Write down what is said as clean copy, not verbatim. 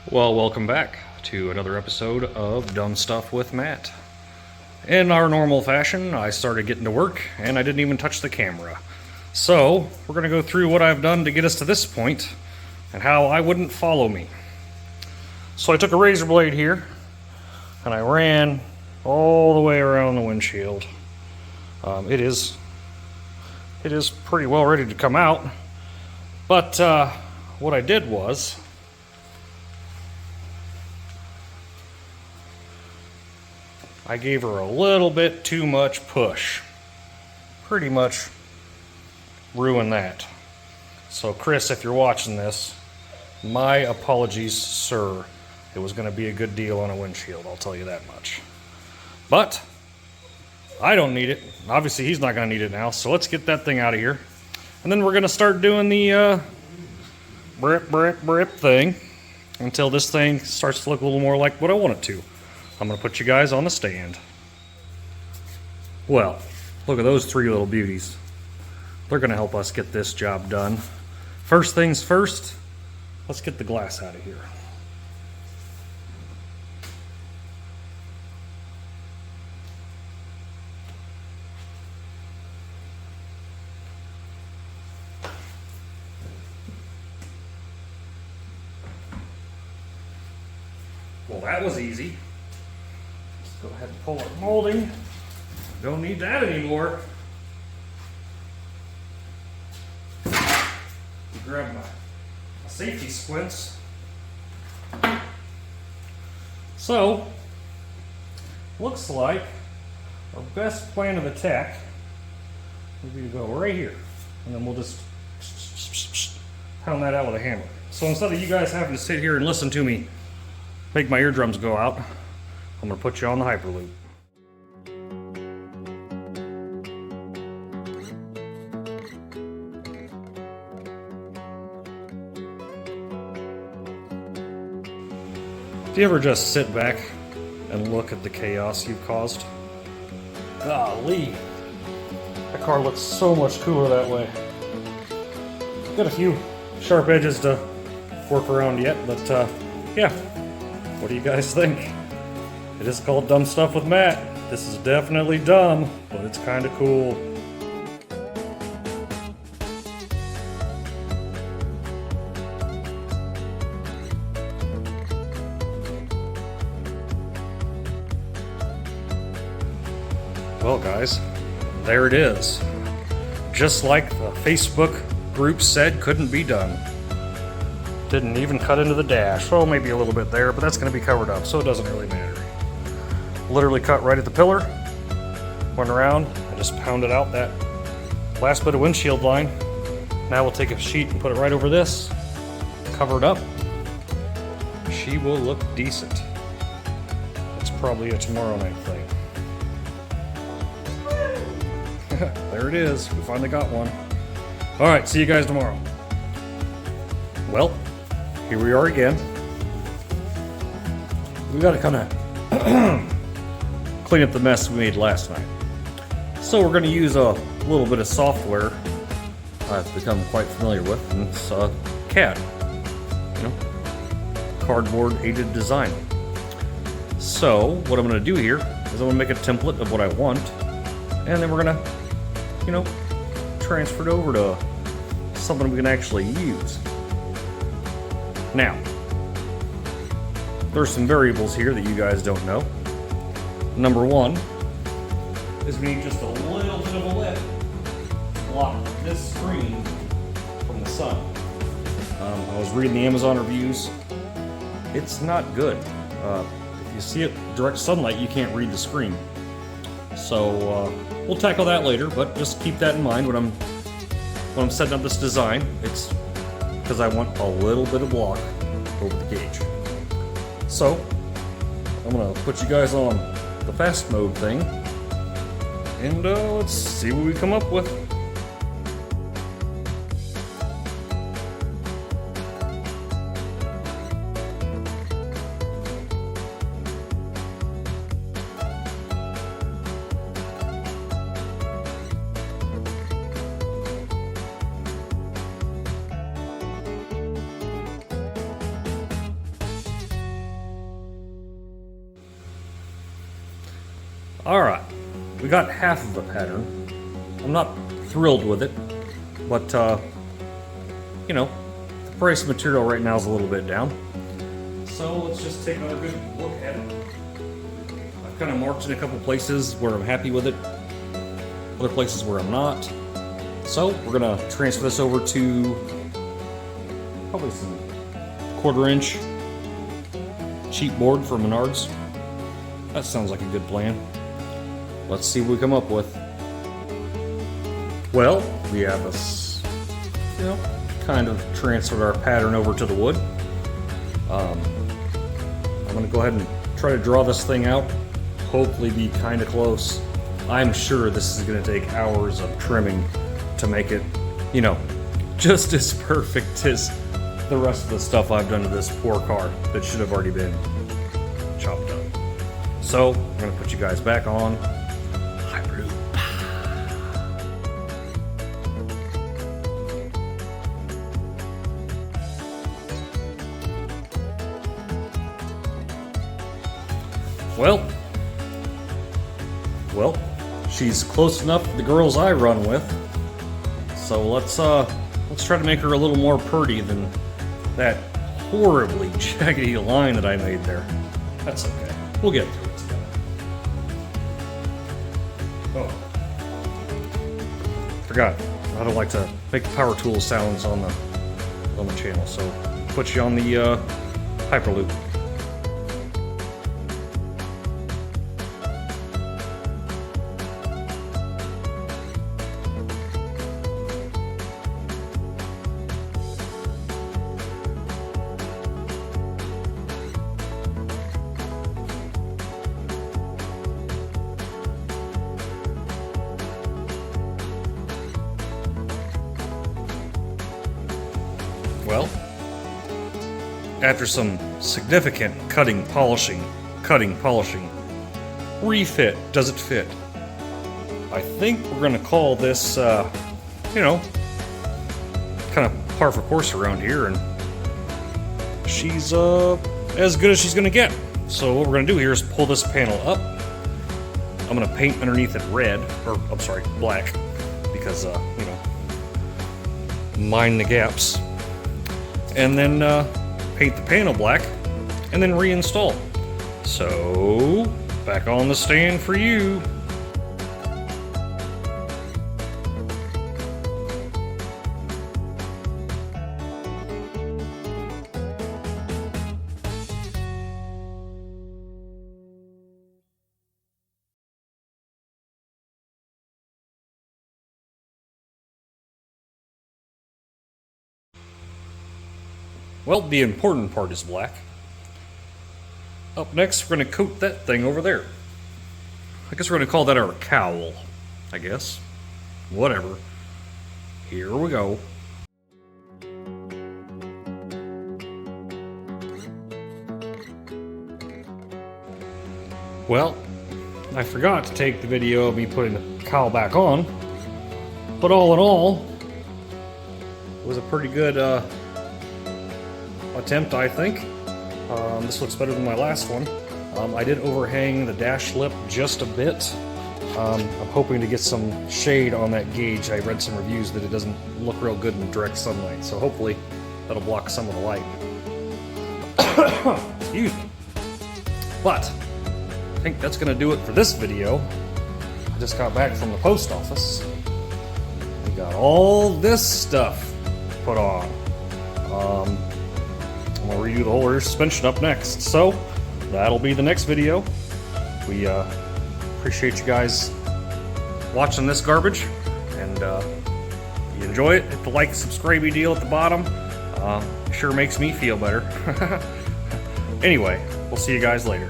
Well, welcome back to another episode of Dumb Stuff with Matt. In our normal fashion, I started getting to work and I didn't even touch the camera. So, we're going to go through what I've done to get us to this point and how I wouldn't follow me. So I took a razor blade here and I ran all the way around the windshield. It is pretty well ready to come out, but what I did was I gave her a little bit too much push. Pretty much ruined that. So Chris, if you're watching this, my apologies, sir. It was going to be a good deal on a windshield, I'll tell you that much. But I don't need it. Obviously he's not going to need it now, so let's get that thing out of here. And then we're going to start doing the brip thing until this thing starts to look a little more like what I want it to. I'm going to put you guys on the stand. Well, look at those three little beauties. They're going to help us get this job done. First things first, let's get the glass out of here. Well, that was easy. Go ahead and pull our molding. Don't need that anymore. Grab my safety squints. So, looks like our best plan of attack would be to go right here. And then we'll just pound that out with a hammer. So instead of you guys having to sit here and listen to me make my eardrums go out, I'm going to put you on the Hyperloop. Do you ever just sit back and look at the chaos you've caused? Golly, that car looks so much cooler that way. Got a few sharp edges to work around yet, but yeah. What do you guys think? It is called Dumb Stuff with Matt. This is definitely dumb, but it's kind of cool. Well, guys, there it is. Just like the Facebook group said couldn't be done. Didn't even cut into the dash. Oh, maybe a little bit there, but that's going to be covered up, so it doesn't really matter. Literally cut right at the pillar, went around, and just pounded out that last bit of windshield line. Now we'll take a sheet and put it right over this, cover it up. She will look decent. It's probably a tomorrow night thing. There it is. We finally got one. All right, see you guys tomorrow. Well, here we are again. We got to kind of clean up the mess we made last night. So we're going to use a little bit of software I've become quite familiar with, and it's CAD, cardboard aided design. So what I'm going to do here is I'm going to make a template of what I want, and then we're going to, transfer it over to something we can actually use. Now, there's some variables here that you guys don't know. Number one is we need just a little bit of a lip to block this screen from the sun. I was reading the Amazon reviews. It's not good. If you see it direct sunlight, you can't read the screen. So we'll tackle that later, but just keep that in mind when I'm setting up this design. It's because I want a little bit of block over the gauge. So I'm gonna put you guys on the fast mode thing, and let's see what we come up with. Alright, we got half of the pattern. I'm not thrilled with it, but, you know, the price of material right now is a little bit down. So let's just take another good look at it. I've kind of marked in a couple places where I'm happy with it, other places where I'm not. So we're gonna transfer this over to probably some 1/4 inch cheap board from Menards. That sounds like a good plan. Let's see what we come up with. Well, we have this, you know, kind of transferred our pattern over to the wood. I'm gonna go ahead and try to draw this thing out. Hopefully be kind of close. I'm sure this is gonna take hours of trimming to make it, you know, just as perfect as the rest of the stuff I've done to this poor car that should have already been chopped up. So, I'm gonna put you guys back on Hyperloop. Well, she's close enough to the girls I run with. So let's try to make her a little more purty than that horribly jaggedy line that I made there. That's okay. We'll get through it together. Oh, forgot. I don't like to make power tool sounds on the channel, so put you on the Hyperloop. Well, after some significant cutting, polishing, refit, does it fit? I think we're gonna call this, you know, kind of par for course around here, and she's, as good as she's gonna get. So what we're gonna do here is pull this panel up. I'm gonna paint underneath it red, or, I'm sorry, black, because, you know, mind the gaps. And then paint the panel black, and then reinstall. So, back on the stand for you. Well, the important part is black. Up next, we're going to coat that thing over there. I guess we're going to call that our cowl, I guess. Whatever. Here we go. Well, I forgot to take the video of me putting the cowl back on, but all in all, it was a pretty good attempt, I think. This looks better than my last one. I did overhang the dash lip just a bit. I'm hoping to get some shade on that gauge. I read some reviews that it doesn't look real good in direct sunlight, so hopefully that'll block some of the light. Excuse me. But I think that's going to do it for this video. I just got back from the post office. We got all this stuff put on. I'm going to redo the whole rear suspension up next. So that'll be the next video. We appreciate you guys watching this garbage, and if you enjoy it, hit the like, subscribe deal at the bottom. Sure makes me feel better. Anyway, we'll see you guys later.